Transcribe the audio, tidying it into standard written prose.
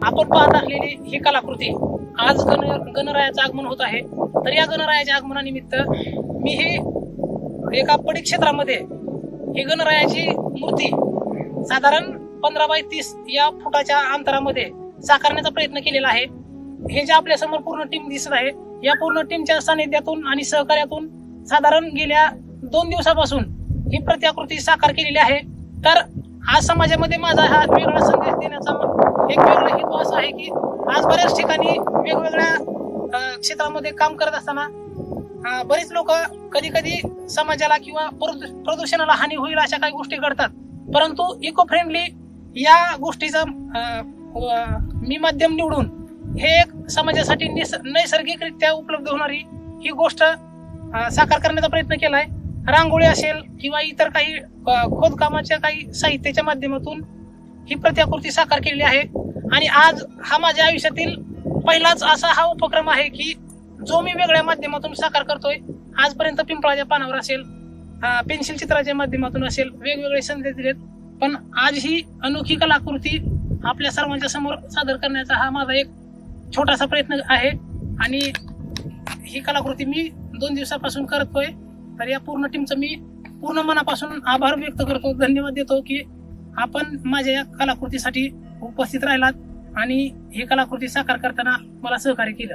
आपण पाहत असलेली ही कलाकृती आज गणरायाचं आगमन होत आहे. तर या गणरायाच्या आगमनानिमित्त मी ही एका पडीक क्षेत्रामध्ये ही गणरायाची मूर्ती साधारण 15 बाय 30 या फुटाच्या अंतरामध्ये साकारण्याचा प्रयत्न केलेला आहे. हे जे आपल्या समोर पूर्ण टीम दिसत आहे, या पूर्ण टीमच्या सानिध्यातून आणि सहकार्यातून साधारण गेल्या 2 दिवसापासून ही प्रतिकृती साकार केलेली आहे. तर आज समाजामध्ये माझा हा वेगळा संदेश देण्याचा एक वेगळा हेतू असा आहे की आज बऱ्याच ठिकाणी वेगवेगळ्या क्षेत्रामध्ये काम करत असताना बरेच लोक कधी कधी समाजाला किंवा प्रदूषणाला हानी होईल अशा काही गोष्टी घडतात, परंतु इको फ्रेंडली या गोष्टीचा मी माध्यम निवडून हे एक समाजासाठी नैसर्गिकरित्या उपलब्ध होणारी ही गोष्ट साकार करण्याचा प्रयत्न केलाय. रांगोळी असेल किंवा इतर काही खोदकामाच्या काही साहित्याच्या माध्यमातून ही प्रतिकृती साकार केलेली आहे. आणि आज हा माझ्या आयुष्यातील पहिलाच असा हा उपक्रम आहे की जो मी वेगळ्या माध्यमातून साकार करतोय. आजपर्यंत पिंपळाच्या पानावर असेल, पेन्सिल चित्राच्या माध्यमातून असेल, वेगवेगळे संदेश दिलेत, पण आज ही अनोखी कलाकृती आपल्या सर्वांच्या समोर सादर करण्याचा हा माझा एक छोटासा प्रयत्न आहे. आणि ही कलाकृती मी 2 दिवसापासून करतोय. तर या पूर्ण टीमचं मी पूर्ण मनापासून आभार व्यक्त करतो, धन्यवाद देतो की आपण माझ्या या कलाकृतीसाठी उपस्थित राहिलात आणि ही कलाकृती साकार करताना मला सहकार्य केलं.